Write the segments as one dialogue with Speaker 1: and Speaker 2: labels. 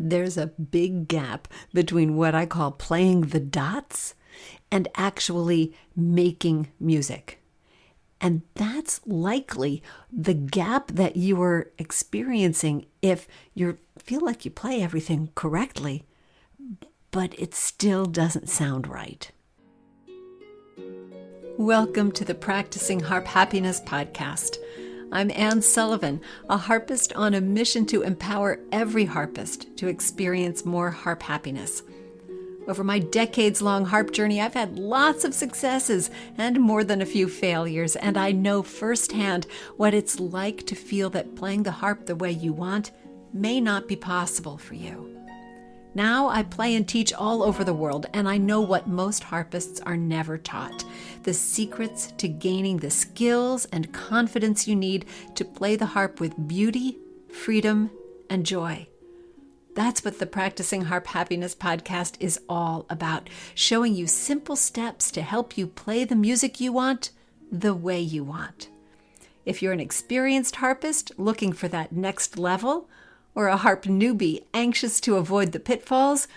Speaker 1: There's a big gap between what I call playing the dots and actually making music. And that's likely the gap that you are experiencing if you feel like you play everything correctly, but it still doesn't sound right. Welcome to the Practicing Harp Happiness podcast. I'm Anne Sullivan, a harpist on a mission to empower every harpist to experience more harp happiness. Over my decades-long harp journey, I've had lots of successes and more than a few failures, and I know firsthand what it's like to feel that playing the harp the way you want may not be possible for you. Now I play and teach all over the world, and I know what most harpists are never taught: the secrets to gaining the skills and confidence you need to play the harp with beauty, freedom, and joy. That's what the Practicing Harp Happiness podcast is all about, showing you simple steps to help you play the music you want the way you want. If you're an experienced harpist looking for that next level, or a harp newbie anxious to avoid the pitfalls,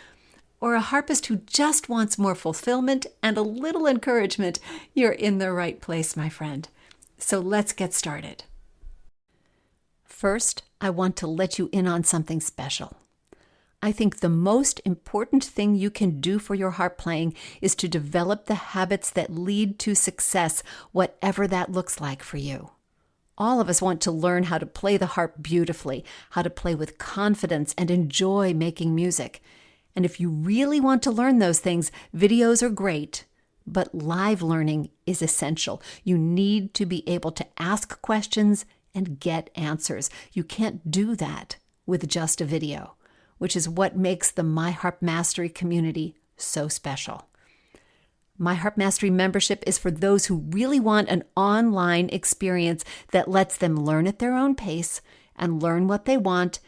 Speaker 1: or a harpist who just wants more fulfillment and a little encouragement, you're in the right place, my friend. So let's get started. First, I want to let you in on something special. I think the most important thing you can do for your harp playing is to develop the habits that lead to success, whatever that looks like for you. All of us want to learn how to play the harp beautifully, how to play with confidence and enjoy making music. And if you really want to learn those things, videos are great, but live learning is essential. You need to be able to ask questions and get answers. You can't do that with just a video, which is what makes the My Harp Mastery community so special. My Harp Mastery membership is for those who really want an online experience that lets them learn at their own pace and learn what they want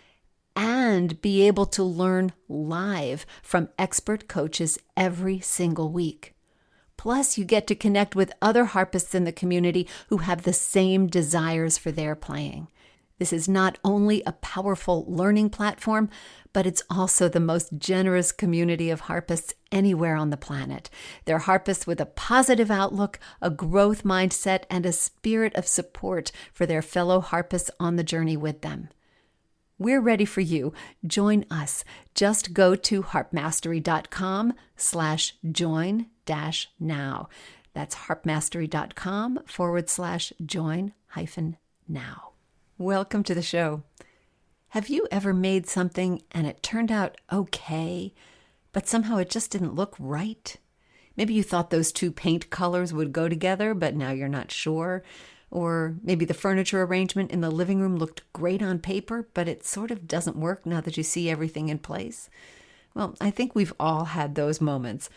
Speaker 1: and be able to learn live from expert coaches every single week. Plus, you get to connect with other harpists in the community who have the same desires for their playing. This is not only a powerful learning platform, but it's also the most generous community of harpists anywhere on the planet. They're harpists with a positive outlook, a growth mindset, and a spirit of support for their fellow harpists on the journey with them. We're ready for you. Join us. Just go to harpmastery.com/join-now. That's harpmastery.com/join-now. Welcome to the show. Have you ever made something and it turned out okay, but somehow it just didn't look right? Maybe you thought those two paint colors would go together, but now you're not sure. Or maybe the furniture arrangement in the living room looked great on paper, but it sort of doesn't work now that you see everything in place. Well, I think we've all had those moments.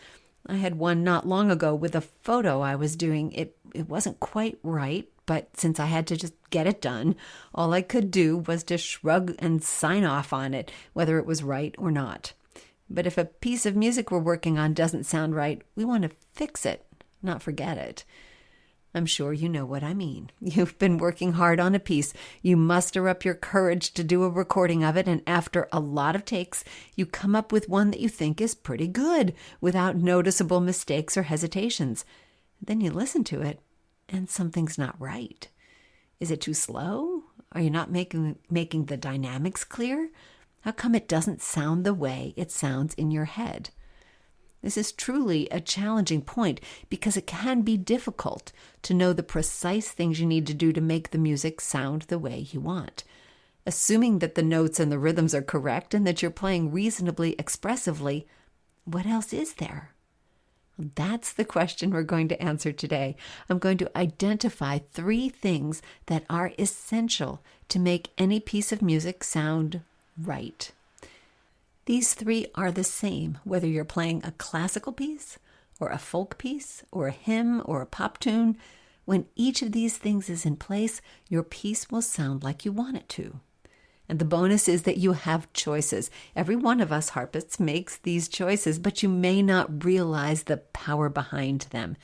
Speaker 1: I had one not long ago with a photo I was doing. It wasn't quite right, but since I had to just get it done, all I could do was to shrug and sign off on it, whether it was right or not. But if a piece of music we're working on doesn't sound right, we want to fix it, not forget it. I'm sure you know what I mean. You've been working hard on a piece. You muster up your courage to do a recording of it, and after a lot of takes, you come up with one that you think is pretty good, without noticeable mistakes or hesitations. Then you listen to it, and something's not right. Is it too slow? Are you not making the dynamics clear? How come it doesn't sound the way it sounds in your head? This is truly a challenging point because it can be difficult to know the precise things you need to do to make the music sound the way you want. Assuming that the notes and the rhythms are correct and that you're playing reasonably expressively, what else is there? That's the question we're going to answer today. I'm going to identify 3 things that are essential to make any piece of music sound right. These 3 are the same, whether you're playing a classical piece, or a folk piece, or a hymn, or a pop tune. When each of these things is in place, your piece will sound like you want it to. And the bonus is that you have choices. Every one of us harpists makes these choices, but you may not realize the power behind them.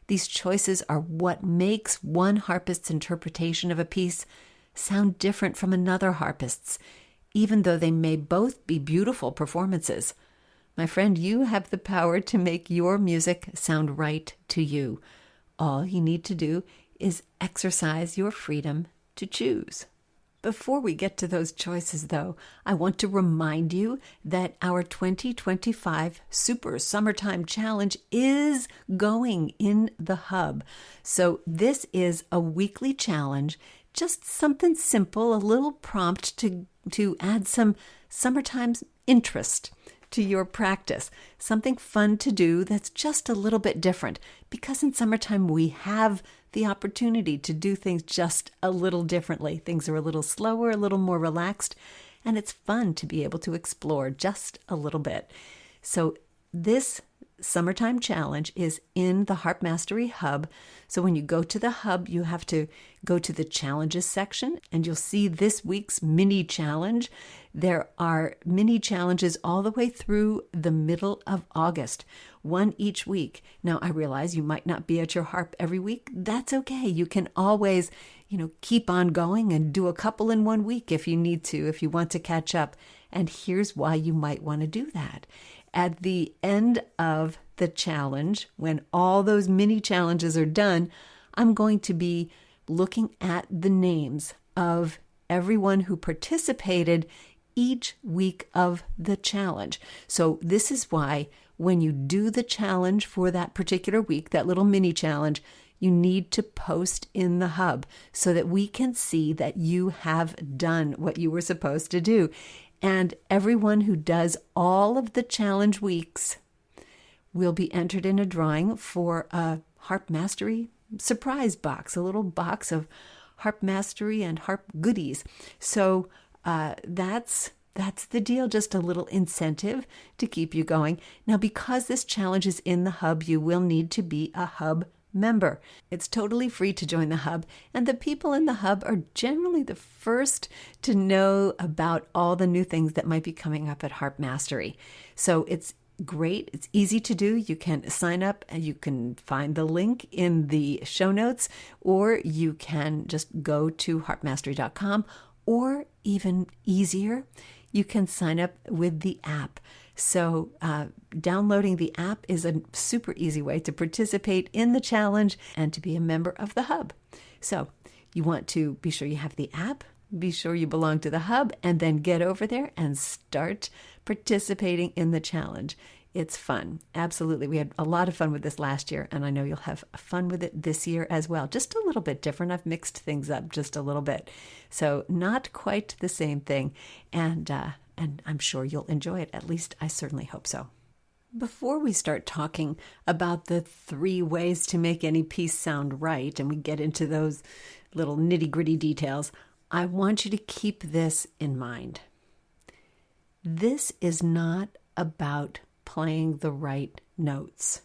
Speaker 1: These choices are what makes one harpist's interpretation of a piece sound different from another harpist's. even though they may both be beautiful performances. My friend, you have the power to make your music sound right to you. All you need to do is exercise your freedom to choose. Before we get to those choices, though, I want to remind you that our 2025 Super Summertime Challenge is going in the hub. So this is a weekly challenge, just something simple, a little prompt to add some summertime interest to your practice, something fun to do that's just a little bit different, because in summertime we have the opportunity to do things just a little differently. Things are a little slower, a little more relaxed, and it's fun to be able to explore just a little bit. So this summertime challenge is in the Harp Mastery Hub. So when you go to the hub, you have to go to the challenges section, and you'll see this week's mini challenge. There are mini challenges all the way through the middle of August, one each week. Now, I realize you might not be at your harp every week. That's okay. You can always, keep on going and do a couple in one week if you need to, if you want to catch up. And here's why you might want to do that. At the end of the challenge, when all those mini challenges are done, I'm going to be looking at the names of everyone who participated each week of the challenge. So this is why when you do the challenge for that particular week, that little mini challenge, you need to post in the hub so that we can see that you have done what you were supposed to do. And everyone who does all of the challenge weeks will be entered in a drawing for a Harp Mastery surprise box, a little box of Harp Mastery and harp goodies. So that's the deal, just a little incentive to keep you going. Now, because this challenge is in the hub, you will need to be a hub member. It's totally free to join the hub, and the people in the hub are generally the first to know about all the new things that might be coming up at Harp Mastery. So it's great. It's easy to do. You can sign up and you can find the link in the show notes, or you can just go to harpmastery.com, or even easier, you can sign up with the app. So downloading the app is a super easy way to participate in the challenge and to be a member of the hub. So you want to be sure you have the app, be sure you belong to the hub, and then get over there and start participating in the challenge. It's fun. Absolutely. We had a lot of fun with this last year, and I know you'll have fun with it this year as well. Just a little bit different. I've mixed things up just a little bit. So not quite the same thing. And I'm sure you'll enjoy it. At least I certainly hope so. Before we start talking about the 3 ways to make any piece sound right, and we get into those little nitty-gritty details, I want you to keep this in mind. This is not about playing the right notes.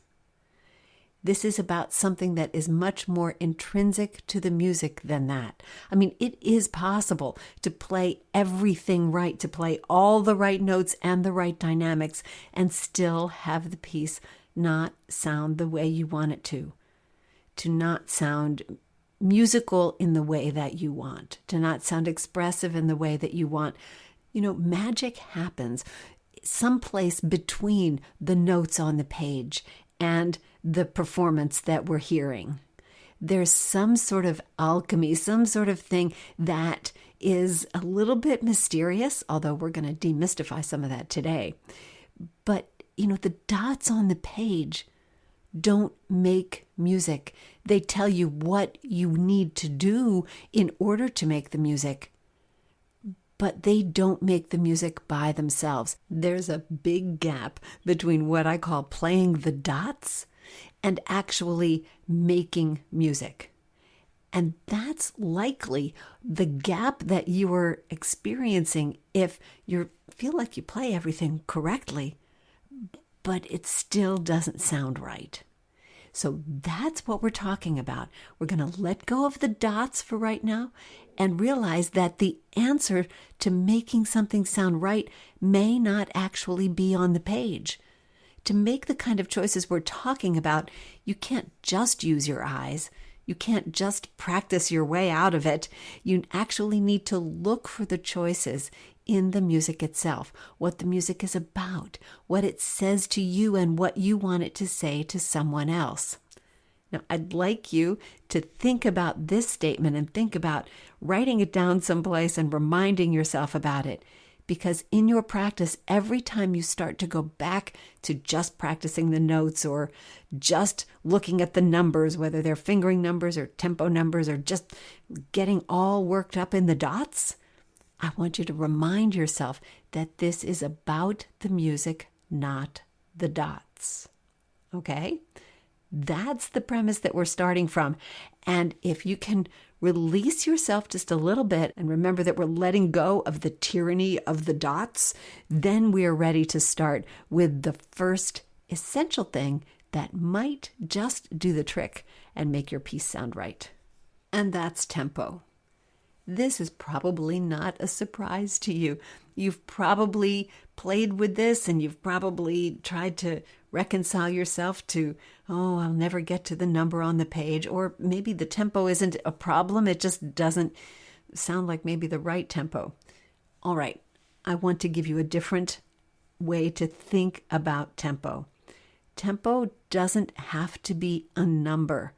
Speaker 1: This is about something that is much more intrinsic to the music than that. I mean, it is possible to play everything right, to play all the right notes and the right dynamics, and still have the piece not sound the way you want it to not sound musical in the way that you want, to not sound expressive in the way that you want. Magic happens someplace between the notes on the page and the performance that we're hearing. There's some sort of alchemy, some sort of thing that is a little bit mysterious, although we're going to demystify some of that today. But, the dots on the page don't make music. They tell you what you need to do in order to make the music, but they don't make the music by themselves. There's a big gap between what I call playing the dots and actually making music. And that's likely the gap that you are experiencing if you feel like you play everything correctly, but it still doesn't sound right. So that's what we're talking about. We're going to let go of the dots for right now and realize that the answer to making something sound right may not actually be on the page. To make the kind of choices we're talking about, you can't just use your eyes. You can't just practice your way out of it. You actually need to look for the choices in the music itself, what the music is about, what it says to you, and what you want it to say to someone else. Now, I'd like you to think about this statement and think about writing it down someplace and reminding yourself about it. Because in your practice, every time you start to go back to just practicing the notes or just looking at the numbers, whether they're fingering numbers or tempo numbers or just getting all worked up in the dots, I want you to remind yourself that this is about the music, not the dots. Okay? That's the premise that we're starting from. And if you can release yourself just a little bit and remember that we're letting go of the tyranny of the dots, then we are ready to start with the first essential thing that might just do the trick and make your piece sound right. And that's tempo. This is probably not a surprise to you. You've probably played with this and you've probably tried to reconcile yourself to, oh, I'll never get to the number on the page, or maybe the tempo isn't a problem. It just doesn't sound like maybe the right tempo. All right, I want to give you a different way to think about tempo. Tempo doesn't have to be a number.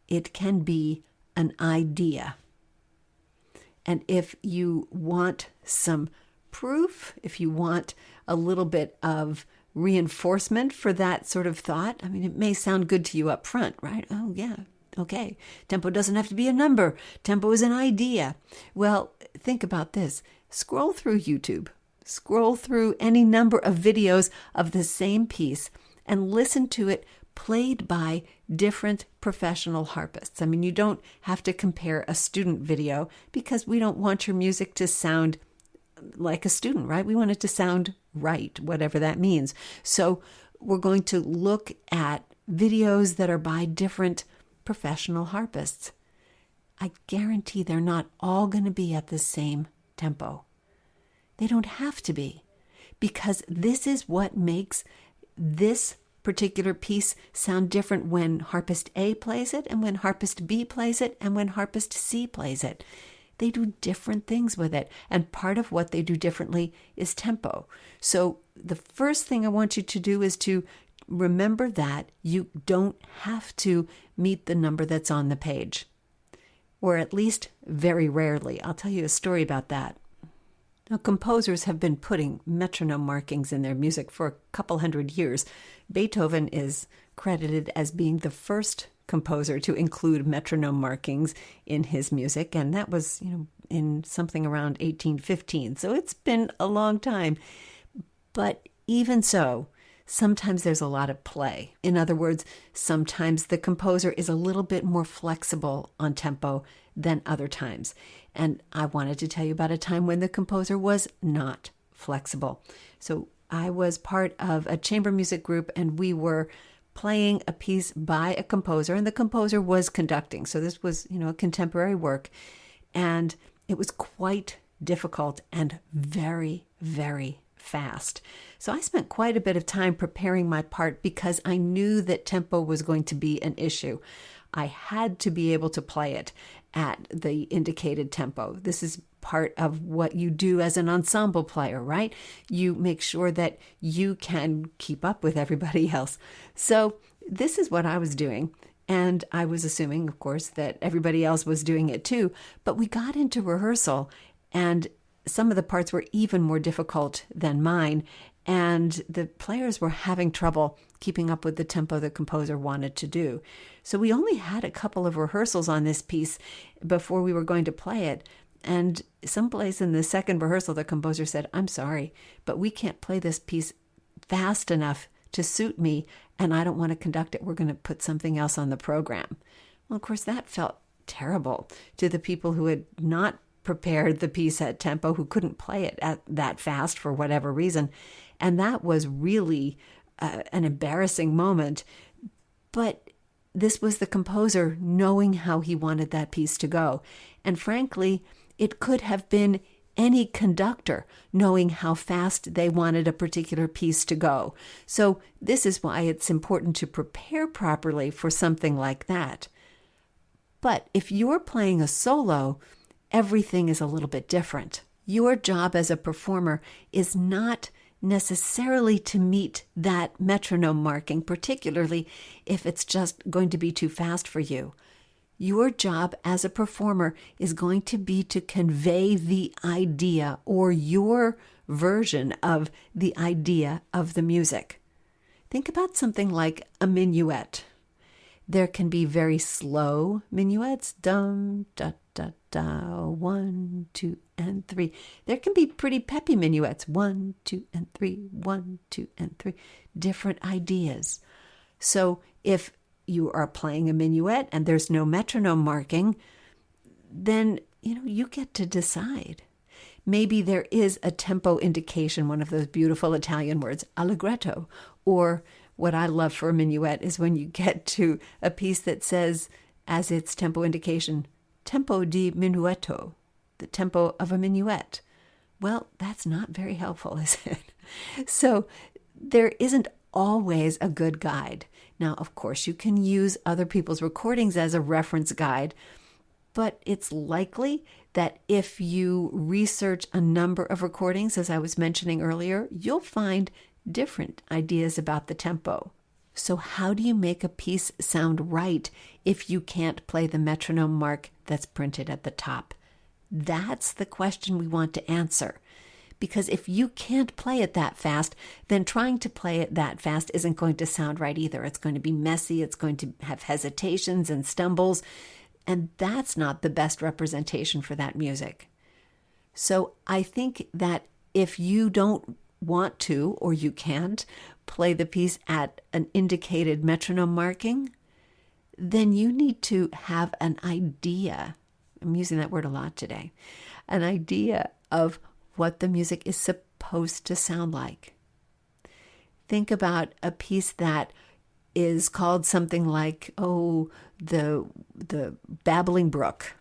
Speaker 1: It can be an idea. And if you want some proof, if you want a little bit of reinforcement for that sort of thought, I mean, it may sound good to you up front, right? Oh, yeah, okay. Tempo doesn't have to be a number. Tempo is an idea. Well, think about this. Scroll through YouTube. Scroll through any number of videos of the same piece and listen to it played by different professional harpists. I mean, you don't have to compare a student video because we don't want your music to sound like a student, right? We want it to sound right, whatever that means. So we're going to look at videos that are by different professional harpists. I guarantee they're not all going to be at the same tempo. They don't have to be, because this is what makes this particular piece sound different when harpist A plays it and when harpist B plays it and when harpist C plays it. They do different things with it, and part of what they do differently is tempo. So the first thing I want you to do is to remember that you don't have to meet the number that's on the page, or at least very rarely. I'll tell you a story about that. Now, composers have been putting metronome markings in their music for a couple hundred years. Beethoven is credited as being the first composer to include metronome markings in his music, and that was, in something around 1815. So it's been a long time. But even so, sometimes there's a lot of play. In other words, sometimes the composer is a little bit more flexible on tempo than other times. And I wanted to tell you about a time when the composer was not flexible. So I was part of a chamber music group, and we were playing a piece by a composer, and the composer was conducting. So this was, a contemporary work, and it was quite difficult and very, very fast. So I spent quite a bit of time preparing my part because I knew that tempo was going to be an issue. I had to be able to play it at the indicated tempo. This is part of what you do as an ensemble player, right? You make sure that you can keep up with everybody else. So this is what I was doing. And I was assuming, of course, that everybody else was doing it too. But we got into rehearsal, and some of the parts were even more difficult than mine. And the players were having trouble keeping up with the tempo the composer wanted to do. So we only had a couple of rehearsals on this piece before we were going to play it. And someplace in the second rehearsal, the composer said, "I'm sorry, but we can't play this piece fast enough to suit me, and I don't want to conduct it. We're going to put something else on the program." Well, of course, that felt terrible to the people who had not prepared the piece at tempo, who couldn't play it at that fast for whatever reason. And that was really an embarrassing moment. But this was the composer knowing how he wanted that piece to go. And frankly, it could have been any conductor knowing how fast they wanted a particular piece to go. So this is why it's important to prepare properly for something like that. But if you're playing a solo, everything is a little bit different. Your job as a performer is not necessarily to meet that metronome marking, particularly if it's just going to be too fast for you. Your job as a performer is going to be to convey the idea or your version of the idea of the music. Think about something like a minuet. There can be very slow minuets, dum, da, da, da, 1, 2, and 3. There can be pretty peppy minuets, 1, 2, and 3, 1, 2, and 3. Different ideas. So if you are playing a minuet and there's no metronome marking, then you get to decide. Maybe there is a tempo indication, one of those beautiful Italian words, allegretto, or what I love for a minuet is when you get to a piece that says, as its tempo indication, tempo di minuetto, the tempo of a minuet. Well, that's not very helpful, is it? So there isn't always a good guide. Now, of course, you can use other people's recordings as a reference guide, but it's likely that if you research a number of recordings, as I was mentioning earlier, you'll find different ideas about the tempo. So how do you make a piece sound right if you can't play the metronome mark that's printed at the top? That's the question we want to answer. Because if you can't play it that fast, then trying to play it that fast isn't going to sound right either. It's going to be messy. It's going to have hesitations and stumbles. And that's not the best representation for that music. So I think that if you don't want to, or you can't, play the piece at an indicated metronome marking, then you need to have an idea. I'm using that word a lot today. An idea of what the music is supposed to sound like. Think about a piece that is called something like, the Babbling Brook.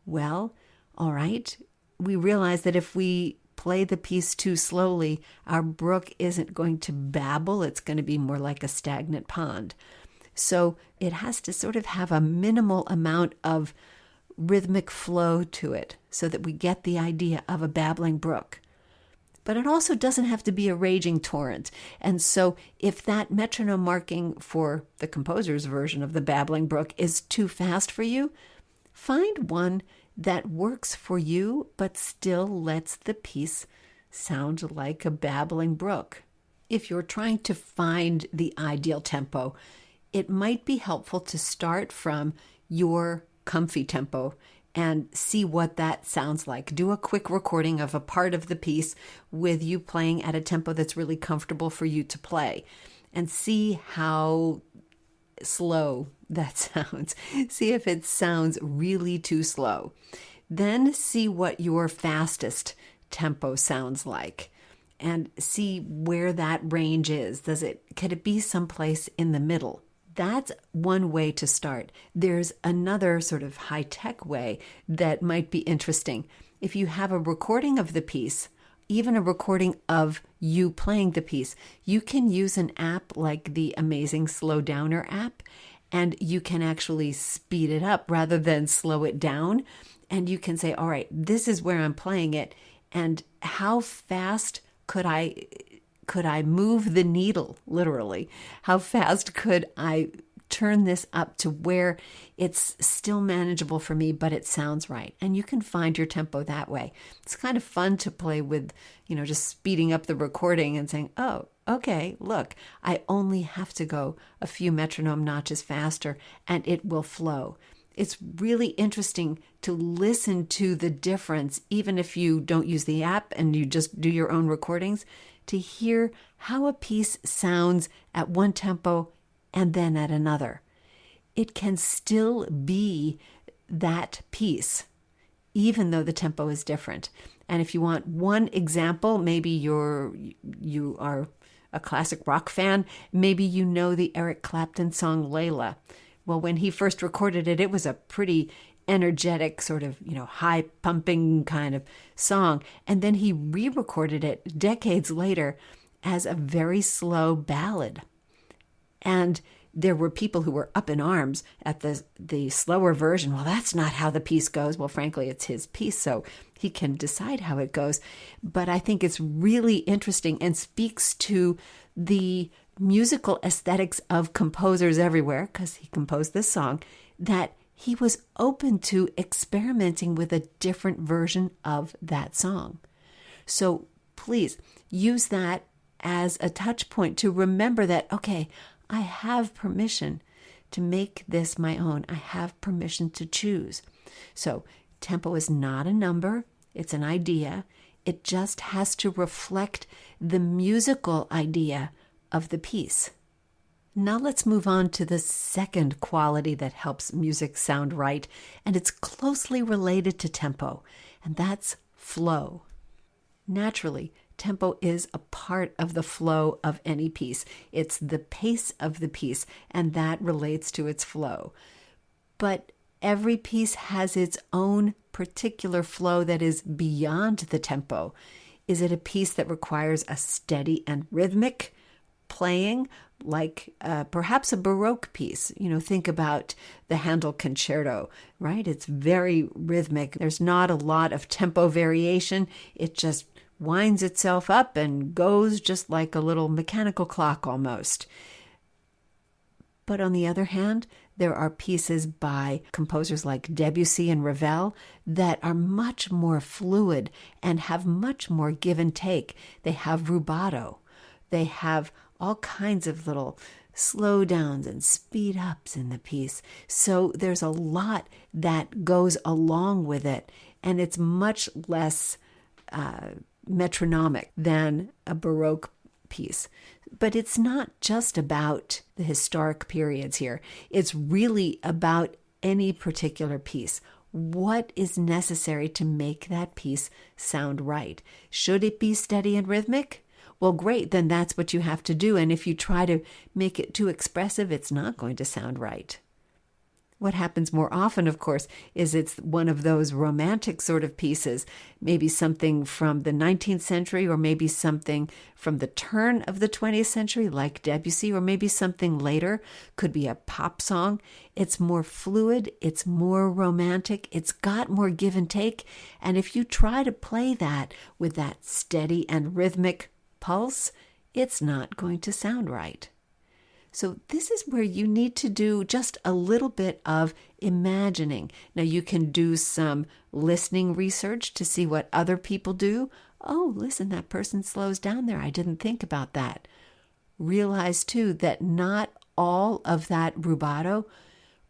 Speaker 1: Well, all right, we realize that if we play the piece too slowly, our brook isn't going to babble. It's going to be more like a stagnant pond. So it has to sort of have a minimal amount of rhythmic flow to it so that we get the idea of a babbling brook. But it also doesn't have to be a raging torrent. And so if that metronome marking for the composer's version of the babbling brook is too fast for you, find one that works for you but still lets the piece sound like a babbling brook. If you're trying to find the ideal tempo, it might be helpful to start from your comfy tempo and see what that sounds like. Do a quick recording of a part of the piece with you playing at a tempo that's really comfortable for you to play and see how slow that sounds. See if it sounds really too slow. Then see what your fastest tempo sounds like and see where that range is. Could it be someplace in the middle? That's one way to start. There's another sort of high-tech way that might be interesting. If you have a recording of the piece, even a recording of you playing the piece, you can use an app like the amazing Slow Downer app, and you can actually speed it up rather than slow it down. And you can say, all right, this is where I'm playing it, and how fast could I move the needle, literally? How fast could I turn this up to where it's still manageable for me, but it sounds right? And you can find your tempo that way. It's kind of fun to play with, just speeding up the recording and saying, oh, okay, look, I only have to go a few metronome notches faster and it will flow. It's really interesting to listen to the difference, even if you don't use the app and you just do your own recordings, to hear how a piece sounds at one tempo and then at another. It can still be that piece, even though the tempo is different. And if you want one example, maybe you are a classic rock fan, maybe you know the Eric Clapton song Layla. Well, when he first recorded it, it was a pretty energetic sort of, high pumping kind of song. And then he re-recorded it decades later as a very slow ballad. And there were people who were up in arms at the slower version. Well, that's not how the piece goes. Well, frankly, it's his piece, so he can decide how it goes. But I think it's really interesting and speaks to the musical aesthetics of composers everywhere, because he composed this song, that he was open to experimenting with a different version of that song. So please use that as a touch point to remember that, okay, I have permission to make this my own. I have permission to choose. So tempo is not a number. It's an idea. It just has to reflect the musical idea of the piece. Now let's move on to the second quality that helps music sound right, and it's closely related to tempo, and that's flow. Naturally, tempo is a part of the flow of any piece. It's the pace of the piece, and that relates to its flow. But every piece has its own particular flow that is beyond the tempo. Is it a piece that requires a steady and rhythmic playing, like perhaps a Baroque piece? Think about the Handel concerto, right? It's very rhythmic. There's not a lot of tempo variation. It just winds itself up and goes just like a little mechanical clock almost. But on the other hand, there are pieces by composers like Debussy and Ravel that are much more fluid and have much more give and take. They have rubato. They have all kinds of little slow downs and speed ups in the piece. So there's a lot that goes along with it, and it's much less metronomic than a Baroque piece. But it's not just about the historic periods here. It's really about any particular piece. What is necessary to make that piece sound right? Should it be steady and rhythmic? Well, great, then that's what you have to do. And if you try to make it too expressive, it's not going to sound right. What happens more often, of course, is it's one of those romantic sort of pieces, maybe something from the 19th century, or maybe something from the turn of the 20th century, like Debussy, or maybe something later, could be a pop song. It's more fluid, it's more romantic, it's got more give and take. And if you try to play that with that steady and rhythmic pulse, it's not going to sound right. So this is where you need to do just a little bit of imagining. Now you can do some listening research to see what other people do. Oh, listen, that person slows down there. I didn't think about that. Realize too that not all of that rubato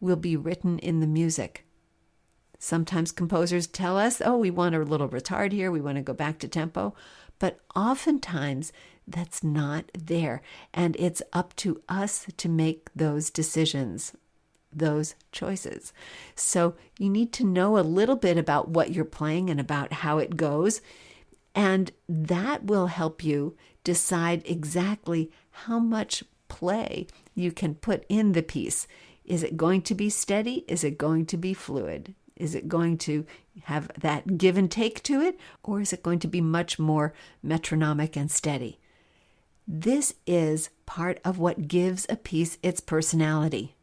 Speaker 1: will be written in the music. Sometimes composers tell us, oh, we want a little retard here. We want to go back to tempo. But oftentimes that's not there. And it's up to us to make those decisions, those choices. So you need to know a little bit about what you're playing and about how it goes. And that will help you decide exactly how much play you can put in the piece. Is it going to be steady? Is it going to be fluid? Is it going to have that give and take to it? Or is it going to be much more metronomic and steady? This is part of what gives a piece its personality.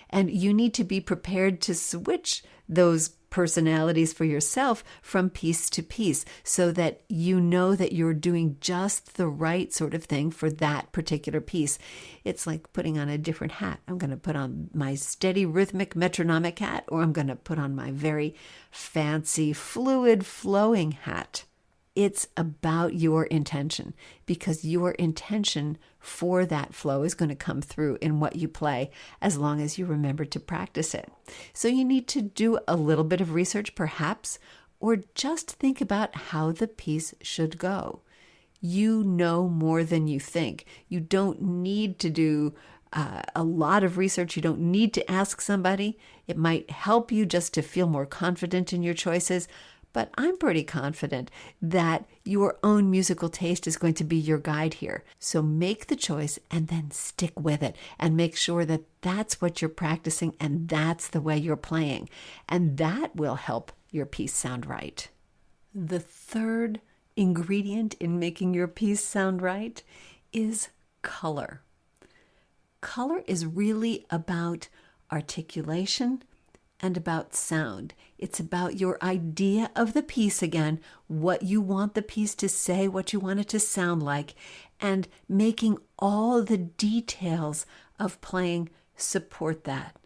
Speaker 1: And you need to be prepared to switch those personalities for yourself from piece to piece so that you know that you're doing just the right sort of thing for that particular piece. It's like putting on a different hat. I'm going to put on my steady, rhythmic, metronomic hat, or I'm going to put on my very fancy, fluid, flowing hat. It's about your intention, because your intention for that flow is going to come through in what you play as long as you remember to practice it. So you need to do a little bit of research perhaps, or just think about how the piece should go. You know more than you think. You don't need to do a lot of research. You don't need to ask somebody. It might help you just to feel more confident in your choices. But I'm pretty confident that your own musical taste is going to be your guide here. So make the choice and then stick with it and make sure that that's what you're practicing and that's the way you're playing. And that will help your piece sound right. The third ingredient in making your piece sound right is color. Color is really about articulation and about sound. It's about your idea of the piece again, what you want the piece to say, what you want it to sound like, and making all the details of playing support that.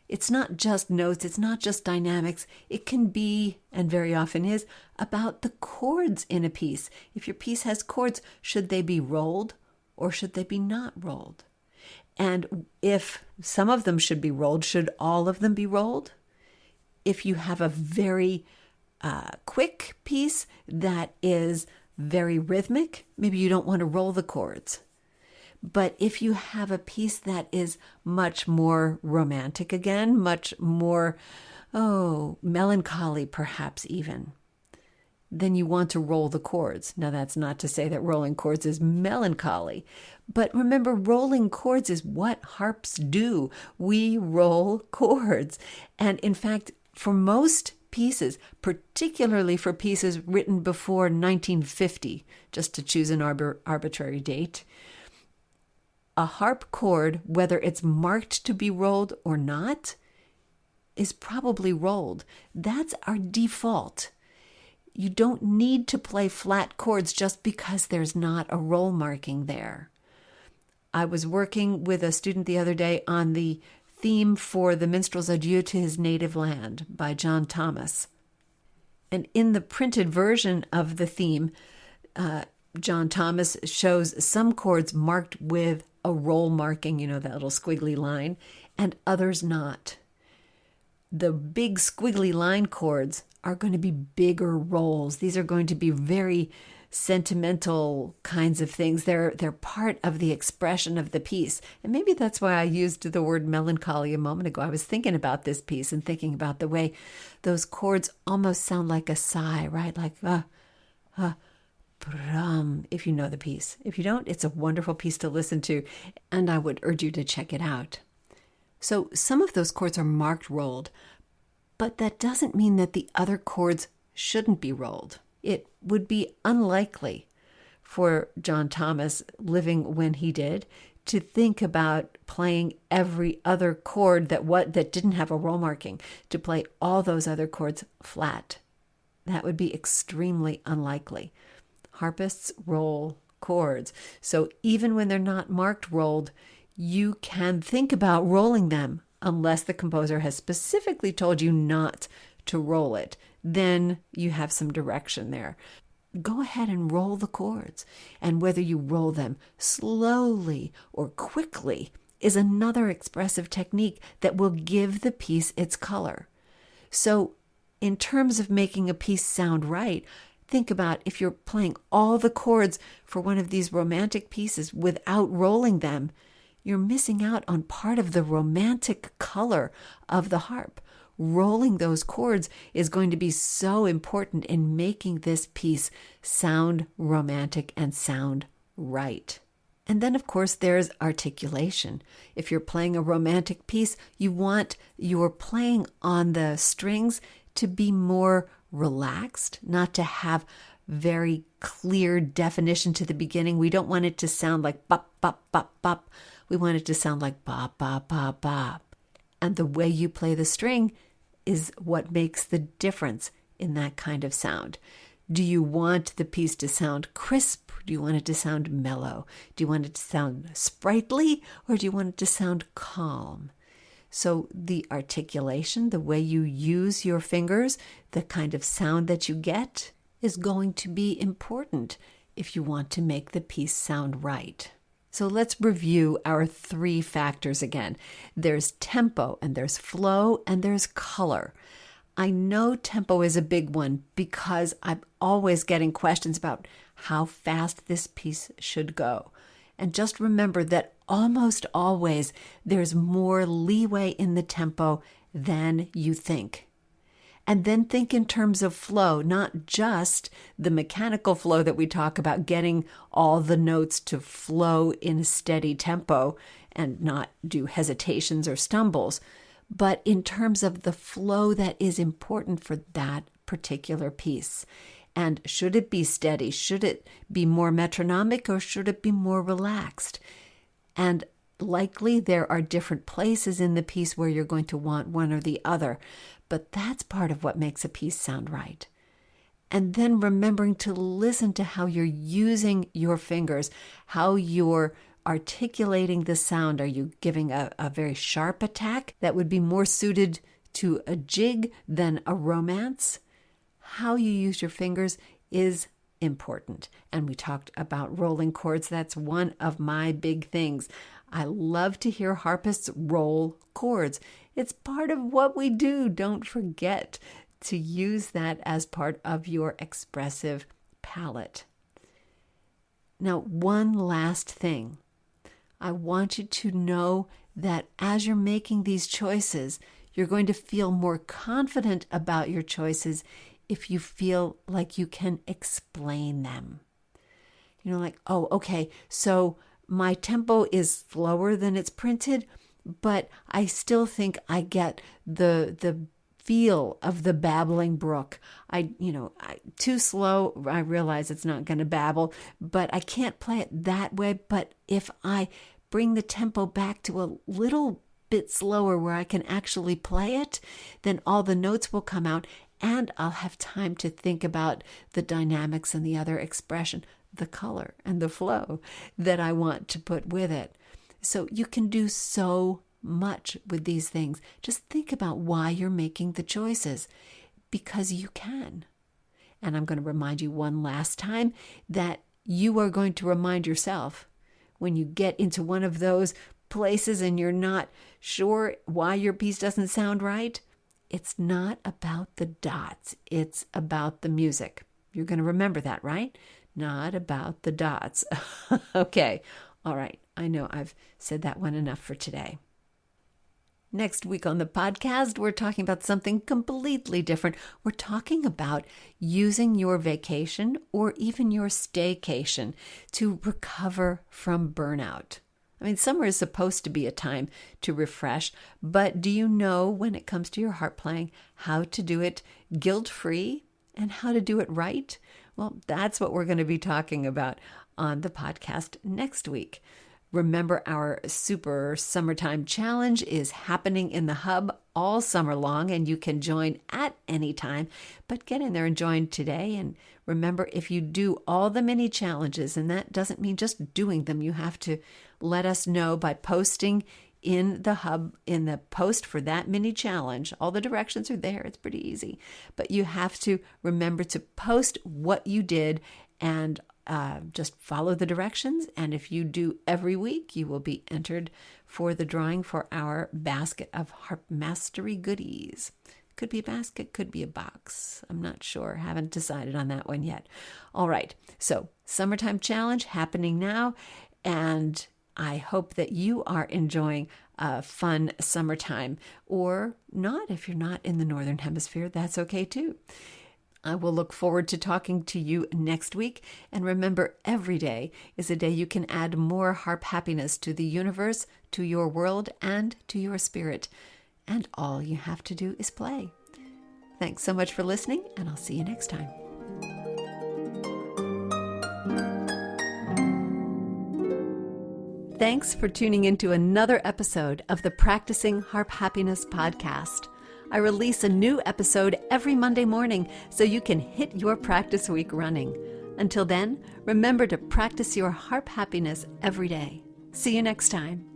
Speaker 1: It's not just notes, it's not just dynamics. It can be, and very often is, about the chords in a piece. If your piece has chords, should they be rolled or should they be not rolled? And if some of them should be rolled, should all of them be rolled? If you have a very quick piece that is very rhythmic, maybe you don't want to roll the chords. But if you have a piece that is much more romantic again, much more, melancholy perhaps even, then you want to roll the chords. Now, that's not to say that rolling chords is melancholy, but remember, rolling chords is what harps do. We roll chords. And in fact, for most pieces, particularly for pieces written before 1950, just to choose an arbitrary date, a harp chord, whether it's marked to be rolled or not, is probably rolled. That's our default. You don't need to play flat chords just because there's not a roll marking there. I was working with a student the other day on the theme for The Minstrel's Adieu to His Native Land by John Thomas. And in the printed version of the theme, John Thomas shows some chords marked with a roll marking, that little squiggly line, and others not. The big squiggly line chords are going to be bigger rolls. These are going to be very sentimental kinds of things. They're part of the expression of the piece. And maybe that's why I used the word melancholy a moment ago. I was thinking about this piece and thinking about the way those chords almost sound like a sigh, right? Like, if you know the piece. If you don't, it's a wonderful piece to listen to, and I would urge you to check it out. So some of those chords are marked rolled, but that doesn't mean that the other chords shouldn't be rolled. It would be unlikely for John Thomas, living when he did, to think about playing every other chord that didn't have a roll marking, to play all those other chords flat. That would be extremely unlikely. Harpists roll chords. So even when they're not marked rolled, you can think about rolling them unless the composer has specifically told you not to roll it. Then you have some direction there. Go ahead and roll the chords. And whether you roll them slowly or quickly is another expressive technique that will give the piece its color. So in terms of making a piece sound right, think about if you're playing all the chords for one of these romantic pieces without rolling them, you're missing out on part of the romantic color of the harp. Rolling those chords is going to be so important in making this piece sound romantic and sound right. And then, of course, there's articulation. If you're playing a romantic piece, you want your playing on the strings to be more relaxed, not to have very clear definition to the beginning. We don't want it to sound like bop, bop, bop, bop. We want it to sound like bop, bop, bop, bop. And the way you play the string is what makes the difference in that kind of sound. Do you want the piece to sound crisp? Do you want it to sound mellow? Do you want it to sound sprightly? Or do you want it to sound calm? So the articulation, the way you use your fingers, the kind of sound that you get is going to be important if you want to make the piece sound right. So let's review our three factors again. There's tempo, and there's flow, and there's color. I know tempo is a big one because I'm always getting questions about how fast this piece should go. And just remember that almost always there's more leeway in the tempo than you think. And then think in terms of flow, not just the mechanical flow that we talk about, getting all the notes to flow in a steady tempo and not do hesitations or stumbles, but in terms of the flow that is important for that particular piece. And should it be steady? Should it be more metronomic, or should it be more relaxed? And likely there are different places in the piece where you're going to want one or the other, but that's part of what makes a piece sound right. And then remembering to listen to how you're using your fingers, how you're articulating the sound. Are you giving a very sharp attack that would be more suited to a jig than a romance? How you use your fingers is important. And we talked about rolling chords. That's one of my big things. I love to hear harpists roll chords. It's part of what we do. Don't forget to use that as part of your expressive palette. Now, one last thing. I want you to know that as you're making these choices, you're going to feel more confident about your choices if you feel like you can explain them. Like, oh, okay, so my tempo is slower than it's printed, but I still think I get the feel of the babbling brook. Too slow, I realize it's not going to babble, but I can't play it that way. But if I bring the tempo back to a little bit slower where I can actually play it, then all the notes will come out and I'll have time to think about the dynamics and the other expression, the color and the flow that I want to put with it. So you can do so much with these things. Just think about why you're making the choices, because you can. And I'm going to remind you one last time that you are going to remind yourself when you get into one of those places and you're not sure why your piece doesn't sound right. It's not about the dots. It's about the music. You're going to remember that, right? Not about the dots. Okay. All right. I know I've said that one enough for today. Next week on the podcast, we're talking about something completely different. We're talking about using your vacation or even your staycation to recover from burnout. I mean, summer is supposed to be a time to refresh, but do you know when it comes to your harp playing how to do it guilt-free and how to do it right? Well, that's what we're going to be talking about on the podcast next week. Remember, our super summertime challenge is happening in the hub all summer long, and you can join at any time, but get in there and join today. And remember, if you do all the mini challenges, and that doesn't mean just doing them, you have to let us know by posting in the hub, in the post for that mini challenge. All the directions are there. It's pretty easy, but you have to remember to post what you did and just follow the directions. And if you do every week, you will be entered for the drawing for our basket of Harp Mastery goodies. Could be a basket, could be a box. I'm not sure. Haven't decided on that one yet. All right. So summertime challenge happening now. And I hope that you are enjoying a fun summertime, or not. If you're not in the Northern Hemisphere, that's okay too. I will look forward to talking to you next week. And remember, every day is a day you can add more harp happiness to the universe, to your world, and to your spirit. And all you have to do is play. Thanks so much for listening, and I'll see you next time. Thanks for tuning into another episode of the Practicing Harp Happiness podcast. I release a new episode every Monday morning so you can hit your practice week running. Until then, remember to practice your harp happiness every day. See you next time.